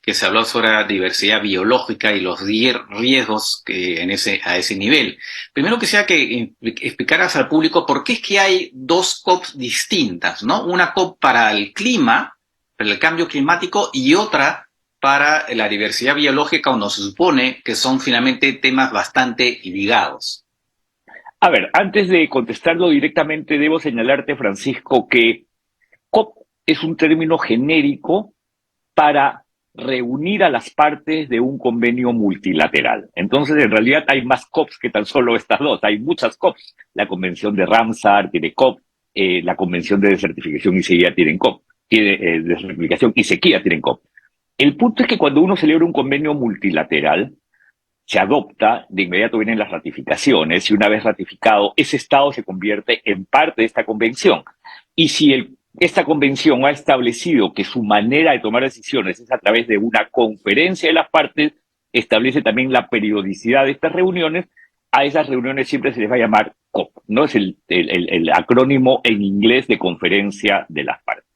que se habló sobre la diversidad biológica y los riesgos que a ese nivel. Primero quisiera que explicaras al público por qué es que hay dos COPs distintas, ¿no? Una COP para el clima, para el cambio climático, y otra para la diversidad biológica, cuando se supone que son finalmente temas bastante ligados. A ver, antes de contestarlo directamente, debo señalarte, Francisco, que COP es un término genérico para reunir a las partes de un convenio multilateral. Entonces, en realidad hay más COPs que tan solo estas dos. Hay muchas COPs. La Convención de Ramsar tiene COP, la Convención de Desertificación y Sequía tiene COP, Desertificación y Sequía tienen COP. El punto es que cuando uno celebra un convenio multilateral, se adopta, de inmediato vienen las ratificaciones, y una vez ratificado, ese Estado se convierte en parte de esta convención. Y si esta convención ha establecido que su manera de tomar decisiones es a través de una conferencia de las partes, establece también la periodicidad de estas reuniones. A esas reuniones siempre se les va a llamar COP, ¿no? Es el acrónimo en inglés de Conferencia de las Partes.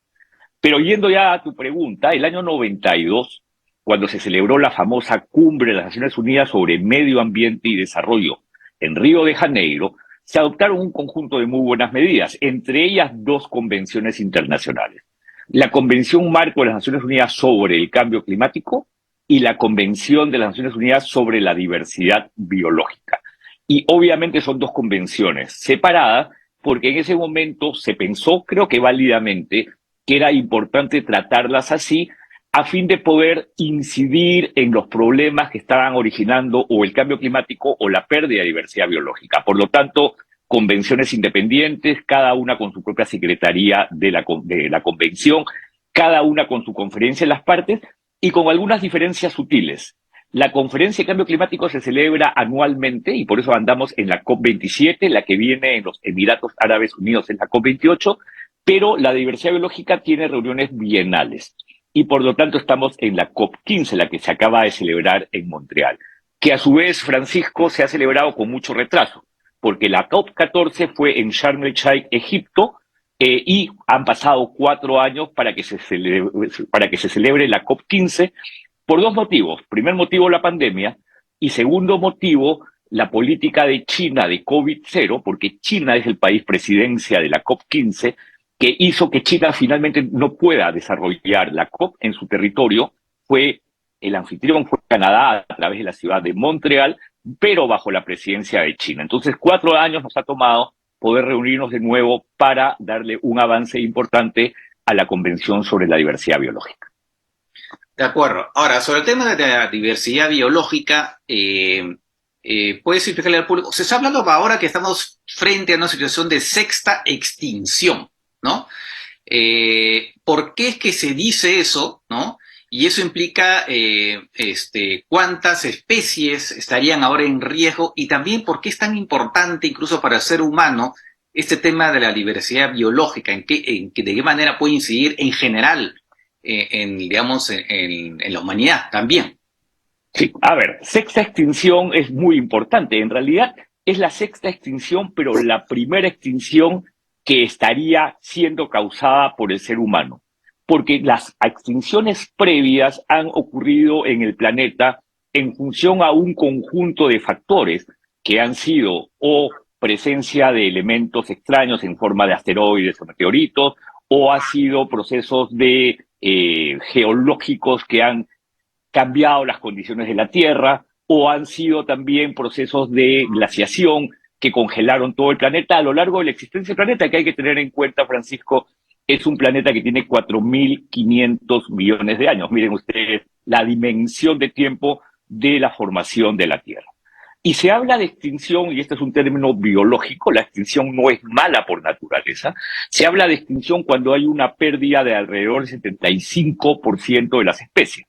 Pero yendo ya a tu pregunta, el año 92, cuando se celebró la famosa Cumbre de las Naciones Unidas sobre Medio Ambiente y Desarrollo en Río de Janeiro, se adoptaron un conjunto de muy buenas medidas, entre ellas dos convenciones internacionales. La Convención Marco de las Naciones Unidas sobre el Cambio Climático y la Convención de las Naciones Unidas sobre la Diversidad Biológica. Y obviamente son dos convenciones separadas porque en ese momento se pensó, creo que válidamente, que era importante tratarlas así a fin de poder incidir en los problemas que estaban originando o el cambio climático o la pérdida de diversidad biológica. Por lo tanto, convenciones independientes, cada una con su propia secretaría de la convención, cada una con su conferencia en las partes y con algunas diferencias sutiles. La conferencia de cambio climático se celebra anualmente y por eso andamos en la COP27, la que viene en los Emiratos Árabes Unidos en la COP28, pero la diversidad biológica tiene reuniones bienales y por lo tanto estamos en la COP15, la que se acaba de celebrar en Montreal, que a su vez, Francisco, se ha celebrado con mucho retraso, porque la COP14 fue en Sharm el Sheikh, Egipto, y han pasado 4 años para que se celebre la COP15 por dos motivos. Primer motivo, la pandemia, y segundo motivo, la política de China de COVID-0, porque China es el país presidencia de la COP15, que hizo que China finalmente no pueda desarrollar la COP en su territorio. El anfitrión fue Canadá a través de la ciudad de Montreal, pero bajo la presidencia de China. Entonces, 4 años nos ha tomado poder reunirnos de nuevo para darle un avance importante a la Convención sobre la Diversidad Biológica. De acuerdo. Ahora, sobre el tema de la diversidad biológica, ¿puedes explicarle al público? Se está hablando ahora que estamos frente a una situación de sexta extinción, ¿no? ¿Por qué es que se dice eso, no? Y eso implica cuántas especies estarían ahora en riesgo y también por qué es tan importante, incluso para el ser humano, este tema de la diversidad biológica, de qué manera puede incidir en general digamos, en la humanidad también. Sí, a ver, sexta extinción es muy importante. En realidad es la sexta extinción, pero la primera extinción que estaría siendo causada por el ser humano. Porque las extinciones previas han ocurrido en el planeta en función a un conjunto de factores que han sido o presencia de elementos extraños en forma de asteroides o meteoritos, o ha sido procesos de geológicos que han cambiado las condiciones de la Tierra, o han sido también procesos de glaciación que congelaron todo el planeta a lo largo de la existencia del planeta, que hay que tener en cuenta, Francisco, es un planeta que tiene 4.500 millones de años. Miren ustedes la dimensión de tiempo de la formación de la Tierra. Y se habla de extinción, y este es un término biológico, la extinción no es mala por naturaleza, se habla de extinción cuando hay una pérdida de alrededor del 75% de las especies.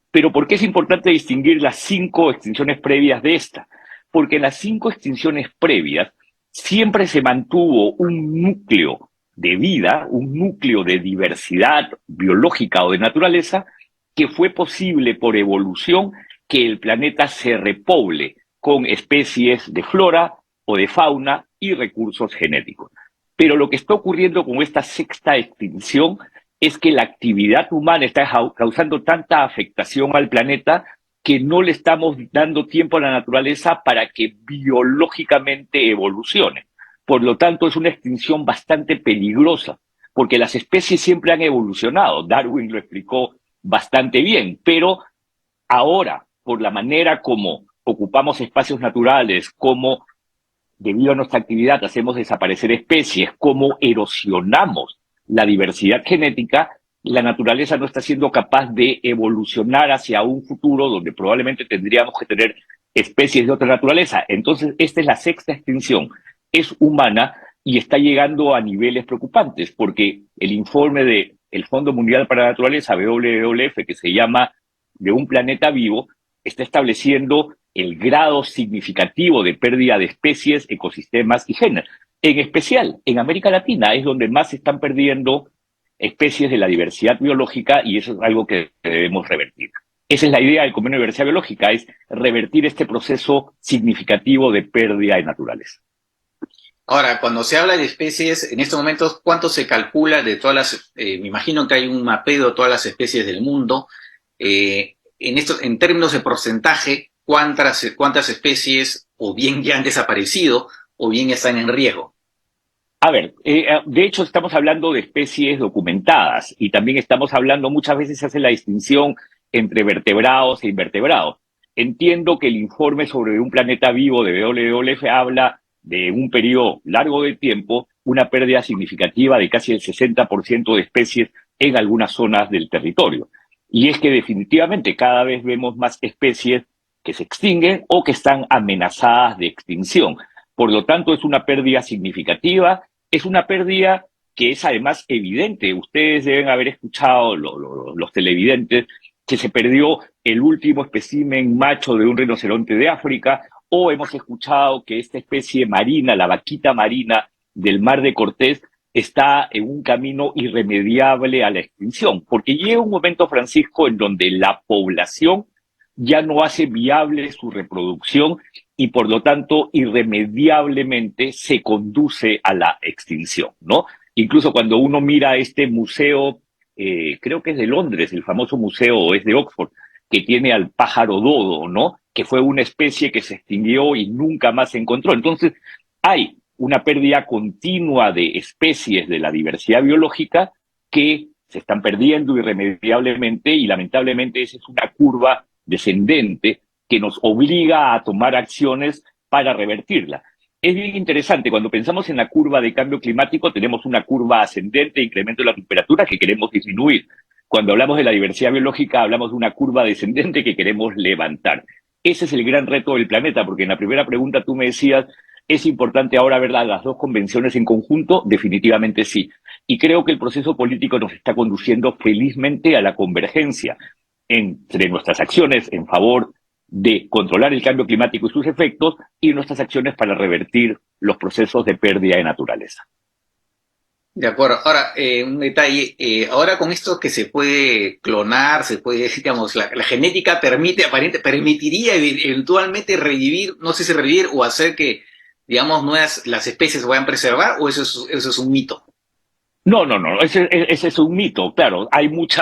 Pero ¿por qué es importante distinguir las 5 extinciones previas de esta? Porque en las 5 extinciones previas siempre se mantuvo un núcleo de vida, un núcleo de diversidad biológica o de naturaleza, que fue posible por evolución que el planeta se repoble con especies de flora o de fauna y recursos genéticos. Pero lo que está ocurriendo con esta sexta extinción es que la actividad humana está causando tanta afectación al planeta que no le estamos dando tiempo a la naturaleza para que biológicamente evolucione. Por lo tanto, es una extinción bastante peligrosa, porque las especies siempre han evolucionado. Darwin lo explicó bastante bien, pero ahora, por la manera como ocupamos espacios naturales, como debido a nuestra actividad hacemos desaparecer especies, como erosionamos la diversidad genética, la naturaleza no está siendo capaz de evolucionar hacia un futuro donde probablemente tendríamos que tener especies de otra naturaleza. Entonces, esta es la sexta extinción. Es humana y está llegando a niveles preocupantes, porque el informe del Fondo Mundial para la Naturaleza, WWF, que se llama De un planeta vivo, está estableciendo el grado significativo de pérdida de especies, ecosistemas y géneros. En especial, en América Latina es donde más se están perdiendo especies de la diversidad biológica y eso es algo que debemos revertir. Esa es la idea del Convenio de Diversidad Biológica, es revertir este proceso significativo de pérdida de naturaleza. Ahora, cuando se habla de especies, en estos momentos, ¿cuánto se calcula de todas las, me imagino que hay un mapeo de todas las especies del mundo, en términos de porcentaje, cuántas especies o bien ya han desaparecido o bien están en riesgo? A ver, de hecho estamos hablando de especies documentadas y también estamos hablando, muchas veces se hace la distinción entre vertebrados e invertebrados. Entiendo que el informe sobre un planeta vivo de WWF habla de un periodo largo de tiempo, una pérdida significativa de casi el 60% de especies en algunas zonas del territorio. Y es que definitivamente cada vez vemos más especies que se extinguen o que están amenazadas de extinción. Por lo tanto, es una pérdida significativa, es una pérdida que es además evidente. Ustedes deben haber escuchado, los televidentes, que se perdió el último espécimen macho de un rinoceronte de África, o hemos escuchado que esta especie marina, la vaquita marina del Mar de Cortés, está en un camino irremediable a la extinción, porque llega un momento, Francisco, en donde la población ya no hace viable su reproducción y por lo tanto irremediablemente se conduce a la extinción, ¿no? Incluso cuando uno mira este museo, creo que es de Londres, el famoso museo, o es de Oxford, que tiene al pájaro dodo, ¿no? Que fue una especie que se extinguió y nunca más se encontró. Entonces, hay una pérdida continua de especies de la diversidad biológica que se están perdiendo irremediablemente y lamentablemente esa es una curva descendente que nos obliga a tomar acciones para revertirla. Es bien interesante, cuando pensamos en la curva de cambio climático, tenemos una curva ascendente de incremento de la temperatura que queremos disminuir. Cuando hablamos de la diversidad biológica, hablamos de una curva descendente que queremos levantar. Ese es el gran reto del planeta, porque en la primera pregunta tú me decías, ¿es importante ahora ver las dos convenciones en conjunto? Definitivamente sí. Y creo que el proceso político nos está conduciendo felizmente a la convergencia entre nuestras acciones en favor de controlar el cambio climático y sus efectos y nuestras acciones para revertir los procesos de pérdida de naturaleza. De acuerdo. Ahora, un detalle, ahora con esto que se puede clonar, se puede, digamos, la genética permitiría eventualmente revivir, no sé si revivir o hacer que, digamos, las especies se puedan preservar, o eso es un mito. No, ese es un mito, claro, hay mucho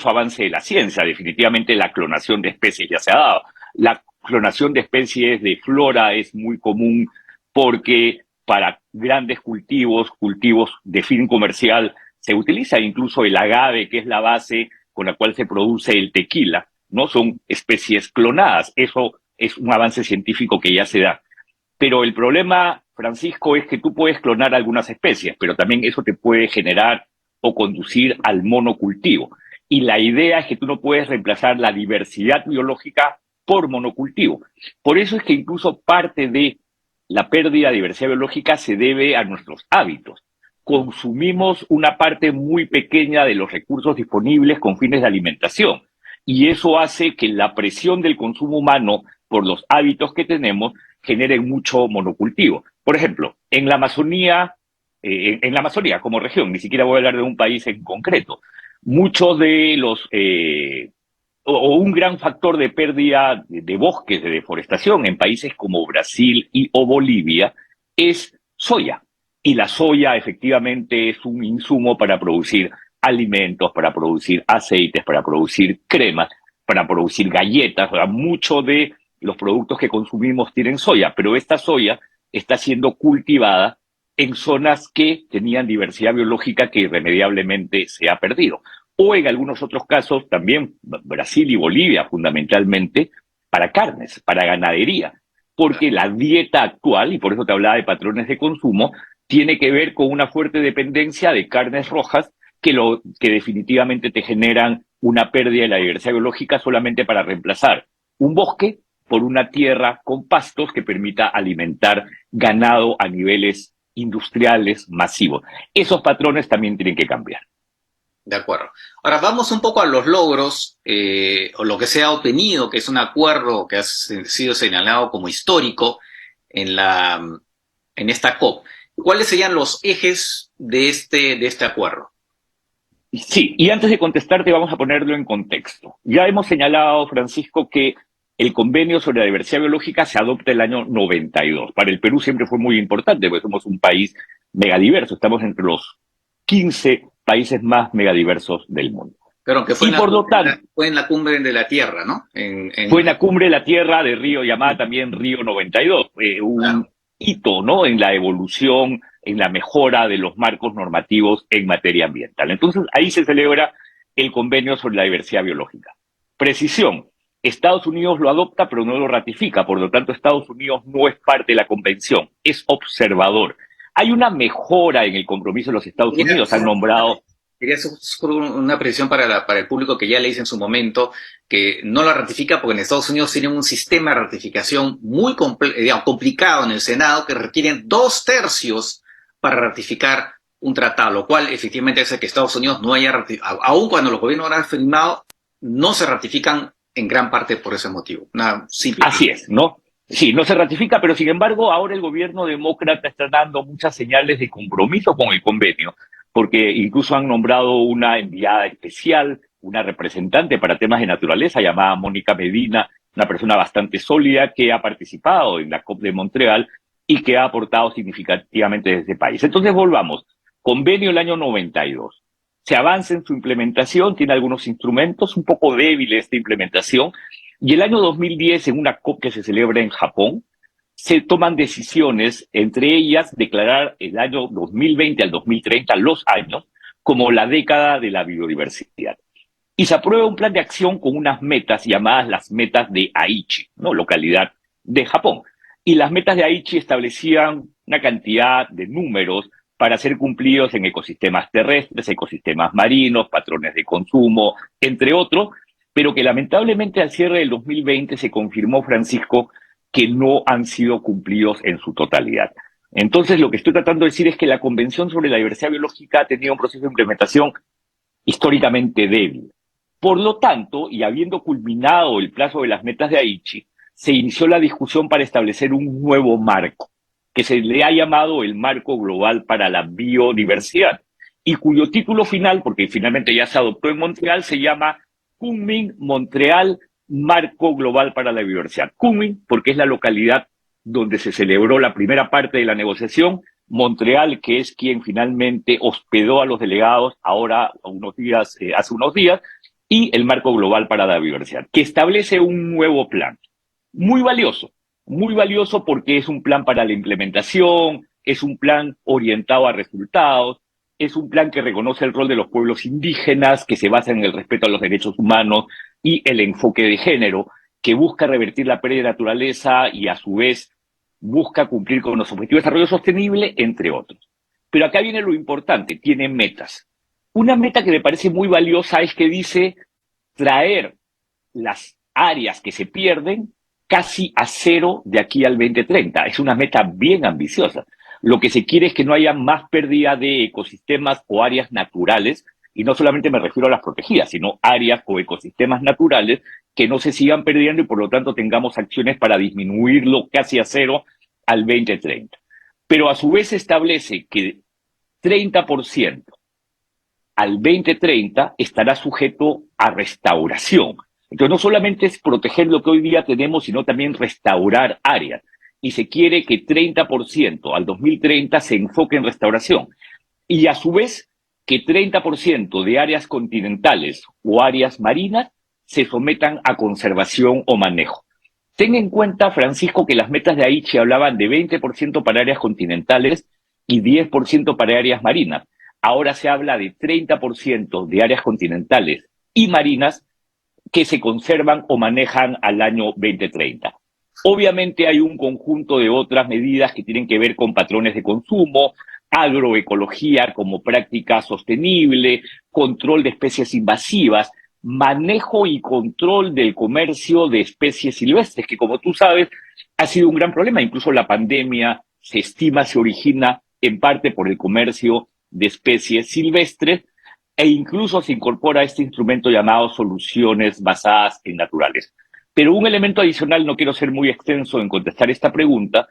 avance de la ciencia, definitivamente la clonación de especies ya se ha dado. La clonación de especies de flora es muy común porque para grandes cultivos de fin comercial, se utiliza incluso el agave, que es la base con la cual se produce el tequila, ¿no? Son especies clonadas, eso es un avance científico que ya se da. Pero el problema, Francisco, es que tú puedes clonar algunas especies, pero también eso te puede generar o conducir al monocultivo. Y la idea es que tú no puedes reemplazar la diversidad biológica por monocultivo. Por eso es que incluso parte de la pérdida de diversidad biológica se debe a nuestros hábitos. Consumimos una parte muy pequeña de los recursos disponibles con fines de alimentación. Y eso hace que la presión del consumo humano por los hábitos que tenemos generen mucho monocultivo. Por ejemplo, en la Amazonía como región, ni siquiera voy a hablar de un país en concreto, muchos de o un gran factor de pérdida de bosques, de deforestación en países como Brasil o Bolivia es soya. Y la soya efectivamente es un insumo para producir alimentos, para producir aceites, para producir cremas, para producir galletas. O sea, muchos de los productos que consumimos tienen soya, pero esta soya está siendo cultivada en zonas que tenían diversidad biológica que irremediablemente se ha perdido. O en algunos otros casos, también Brasil y Bolivia fundamentalmente, para carnes, para ganadería, porque la dieta actual, y por eso te hablaba de patrones de consumo, tiene que ver con una fuerte dependencia de carnes rojas que definitivamente te generan una pérdida de la diversidad biológica solamente para reemplazar un bosque por una tierra con pastos que permita alimentar ganado a niveles industriales masivos. Esos patrones también tienen que cambiar. De acuerdo. Ahora vamos un poco a los logros o lo que se ha obtenido, que es un acuerdo que ha sido señalado como histórico en en esta COP. ¿Cuáles serían los ejes de este acuerdo? Sí, y antes de contestarte vamos a ponerlo en contexto. Ya hemos señalado, Francisco, que el convenio sobre la diversidad biológica se adopta el año 92. Para el Perú siempre fue muy importante, porque somos un país megadiverso, estamos entre los 15 países más megadiversos del mundo. Pero aunque Y por lo tanto, fue en la cumbre de la Tierra, ¿no? fue en la cumbre de la Tierra de Río, llamada también Río 92, un Claro. hito, ¿no?, en la evolución, en la mejora de los marcos normativos en materia ambiental. Entonces, ahí se celebra el convenio sobre la diversidad biológica. Precisión: Estados Unidos lo adopta, pero no lo ratifica, por lo tanto, Estados Unidos no es parte de la convención, es observador. Hay una mejora en el compromiso de los Estados Unidos, han nombrado. Quería hacer una precisión para el público que ya le hice en su momento, que no la ratifica porque en Estados Unidos tienen un sistema de ratificación muy digamos, complicado en el Senado, que requieren 2/3 para ratificar un tratado, lo cual efectivamente hace que Estados Unidos no haya ratificado, aun cuando los gobiernos han firmado, no se ratifican en gran parte por ese motivo. Una simple. Así es, ¿no? Sí, no se ratifica, pero sin embargo ahora el gobierno demócrata está dando muchas señales de compromiso con el convenio, porque incluso han nombrado una enviada especial, una representante para temas de naturaleza llamada Mónica Medina, una persona bastante sólida que ha participado en la COP de Montreal y que ha aportado significativamente desde ese país. Entonces volvamos, convenio el año 92. Se avanza en su implementación, tiene algunos instrumentos, un poco débiles de implementación, y el año 2010, en una COP que se celebra en Japón, se toman decisiones, entre ellas declarar el año 2020 al 2030, los años, como la década de la biodiversidad. Y se aprueba un plan de acción con unas metas llamadas las metas de Aichi, ¿no?, localidad de Japón. Y las metas de Aichi establecían una cantidad de números para ser cumplidos en ecosistemas terrestres, ecosistemas marinos, patrones de consumo, entre otros, pero que lamentablemente al cierre del 2020 se confirmó, Francisco, que no han sido cumplidos en su totalidad. Entonces, lo que estoy tratando de decir es que la Convención sobre la Diversidad Biológica ha tenido un proceso de implementación históricamente débil. Por lo tanto, y habiendo culminado el plazo de las metas de Aichi, se inició la discusión para establecer un nuevo marco, que se le ha llamado el Marco Global para la Biodiversidad, y cuyo título final, porque finalmente ya se adoptó en Montreal, se llama Kunming-Montreal Marco Global para la Biodiversidad. Kunming, porque es la localidad donde se celebró la primera parte de la negociación, Montreal, que es quien finalmente hospedó a los delegados ahora hace unos días, y el Marco Global para la Biodiversidad, que establece un nuevo plan, muy valioso porque es un plan para la implementación, es un plan orientado a resultados, es un plan que reconoce el rol de los pueblos indígenas, que se basa en el respeto a los derechos humanos y el enfoque de género, que busca revertir la pérdida de naturaleza y a su vez busca cumplir con los objetivos de desarrollo sostenible, entre otros. Pero acá viene lo importante, tiene metas. Una meta que me parece muy valiosa es que dice traer las áreas que se pierden casi a cero de aquí al 2030. Es una meta bien ambiciosa. Lo que se quiere es que no haya más pérdida de ecosistemas o áreas naturales, y no solamente me refiero a las protegidas, sino áreas o ecosistemas naturales que no se sigan perdiendo y por lo tanto tengamos acciones para disminuirlo casi a cero al 2030. Pero a su vez establece que 30% al 2030 estará sujeto a restauración. Entonces no solamente es proteger lo que hoy día tenemos, sino también restaurar áreas. y se quiere que 30% al 2030 se enfoque en restauración. Y a su vez, que 30% de áreas continentales o áreas marinas se sometan a conservación o manejo. Ten en cuenta, Francisco, que las metas de Aichi hablaban de 20% para áreas continentales y 10% para áreas marinas. Ahora se habla de 30% de áreas continentales y marinas que se conservan o manejan al año 2030. Obviamente hay un conjunto de otras medidas que tienen que ver con patrones de consumo, agroecología como práctica sostenible, control de especies invasivas, manejo y control del comercio de especies silvestres, que como tú sabes ha sido un gran problema. Incluso la pandemia se estima se origina en parte por el comercio de especies silvestres e incluso se incorpora este instrumento llamado soluciones basadas en naturales. Pero un elemento adicional, no quiero ser muy extenso en contestar esta pregunta,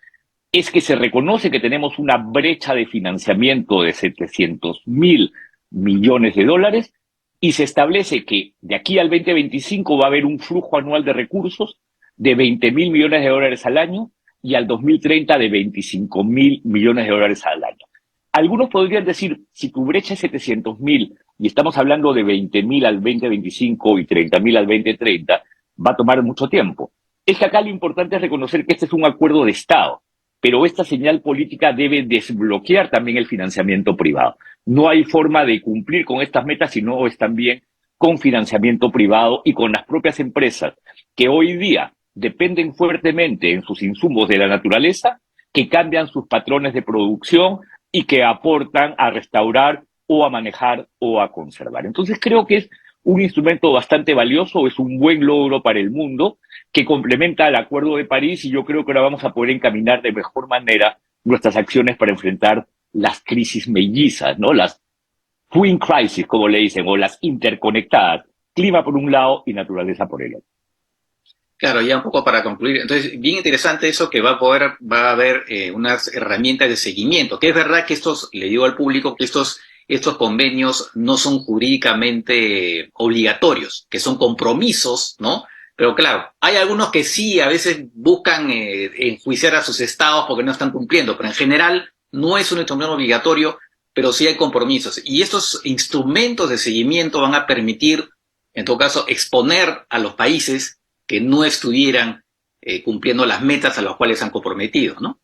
es que se reconoce que tenemos una brecha de financiamiento de 700.000 millones de dólares y se establece que de aquí al 2025 va a haber un flujo anual de recursos de 20.000 millones de dólares al año y al 2030 de 25.000 millones de dólares al año. Algunos podrían decir, si tu brecha es 700.000 y estamos hablando de 20.000 al 2025 y 30.000 al 2030, va a tomar mucho tiempo. Es que acá lo importante es reconocer que este es un acuerdo de Estado, pero esta señal política debe desbloquear también el financiamiento privado. No hay forma de cumplir con estas metas si no es también con financiamiento privado y con las propias empresas que hoy día dependen fuertemente en sus insumos de la naturaleza, que cambian sus patrones de producción y que aportan a restaurar o a manejar o a conservar. Entonces creo que es un instrumento bastante valioso, es un buen logro para el mundo que complementa al Acuerdo de París y yo creo que ahora vamos a poder encaminar de mejor manera nuestras acciones para enfrentar las crisis mellizas, ¿no? Las twin crisis, como le dicen, o las interconectadas, clima por un lado y naturaleza por el otro. Claro, ya un poco para concluir. Entonces, bien interesante eso que va a haber unas herramientas de seguimiento, que es verdad que le digo al público que estos convenios no son jurídicamente obligatorios, que son compromisos, ¿no? Pero claro, hay algunos que sí a veces buscan enjuiciar a sus estados porque no están cumpliendo, pero en general no es un instrumento obligatorio, pero sí hay compromisos. Y estos instrumentos de seguimiento van a permitir, en todo caso, exponer a los países que no estuvieran cumpliendo las metas a las cuales han comprometido, ¿no?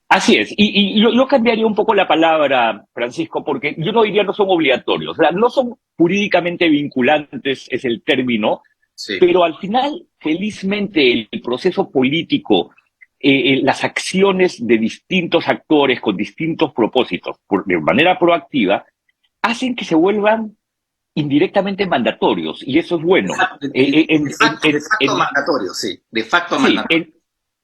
Así es, y yo cambiaría un poco la palabra, Francisco, porque yo no diría no son obligatorios, o sea, no son jurídicamente vinculantes, es el término, Sí. pero al final, felizmente, el proceso político, las acciones de distintos actores con distintos propósitos, de manera proactiva, hacen que se vuelvan indirectamente mandatorios, y eso es bueno. De facto mandatorio, sí, de facto Sí, mandatorio.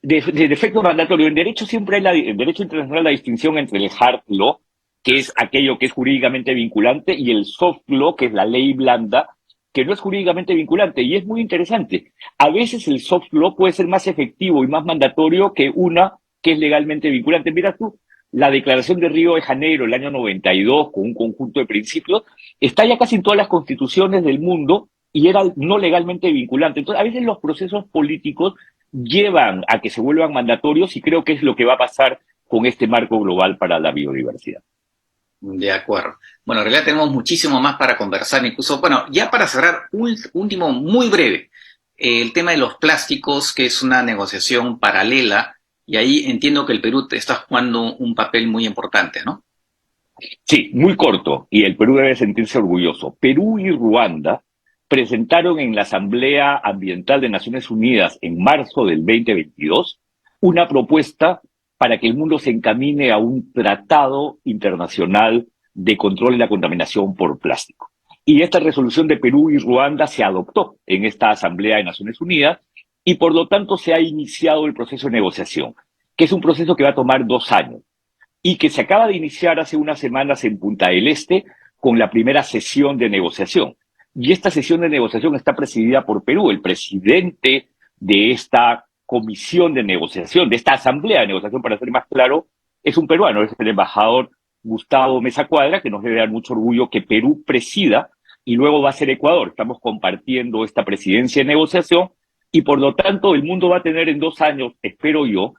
de efecto mandatorio. En derecho siempre hay en derecho internacional la distinción entre el hard law, que es aquello que es jurídicamente vinculante, y el soft law, que es la ley blanda, que no es jurídicamente vinculante. Y es muy interesante. A veces el soft law puede ser más efectivo y más mandatorio que una que es legalmente vinculante. Mira tú, la Declaración de Río de Janeiro, el año 92, con un conjunto de principios, está ya casi en todas las constituciones del mundo y era no legalmente vinculante. Entonces, a veces los procesos políticos llevan a que se vuelvan mandatorios y creo que es lo que va a pasar con este marco global para la biodiversidad. De acuerdo. Bueno, en realidad tenemos muchísimo más para conversar, incluso, bueno, ya para cerrar, un último muy breve, el tema de los plásticos, que es una negociación paralela, y ahí entiendo que el Perú está jugando un papel muy importante, ¿no? Sí, muy corto, y el Perú debe sentirse orgulloso. Perú y Ruanda presentaron en la Asamblea Ambiental de Naciones Unidas en marzo del 2022 una propuesta para que el mundo se encamine a un tratado internacional de control de la contaminación por plástico. Y esta resolución de Perú y Ruanda se adoptó en esta Asamblea de Naciones Unidas y por lo tanto se ha iniciado el proceso de negociación, que es un proceso que va a tomar 2 años y que se acaba de iniciar hace unas semanas en Punta del Este con la primera sesión de negociación. Y esta sesión de negociación está presidida por Perú. El presidente de esta comisión de negociación, de esta asamblea de negociación, para ser más claro, es un peruano, es el embajador Gustavo Mesa Cuadra, que nos debe dar mucho orgullo que Perú presida, y luego va a ser Ecuador. Estamos compartiendo esta presidencia de negociación, y por lo tanto el mundo va a tener en 2 años, espero yo,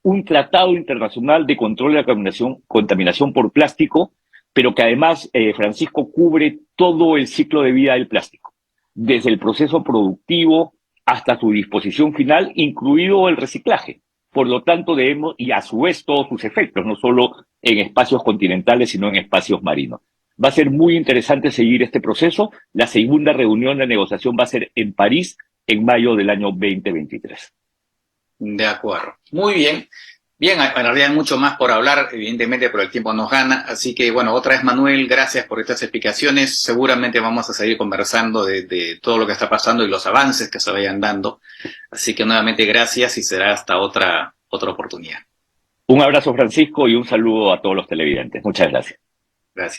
un tratado internacional de control de la contaminación por plástico, pero que además, Francisco, cubre todo el ciclo de vida del plástico, desde el proceso productivo hasta su disposición final, incluido el reciclaje. Por lo tanto, debemos, y a su vez todos sus efectos, no solo en espacios continentales, sino en espacios marinos. Va a ser muy interesante seguir este proceso. La segunda reunión de negociación va a ser en París en mayo del año 2023. De acuerdo. Muy bien. Bien, en realidad hay mucho más por hablar, evidentemente, pero el tiempo nos gana. Así que, bueno, otra vez, Manuel, gracias por estas explicaciones. Seguramente vamos a seguir conversando de todo lo que está pasando y los avances que se vayan dando. Así que, nuevamente, gracias y será hasta otra oportunidad. Un abrazo, Francisco, y un saludo a todos los televidentes. Muchas gracias. Gracias.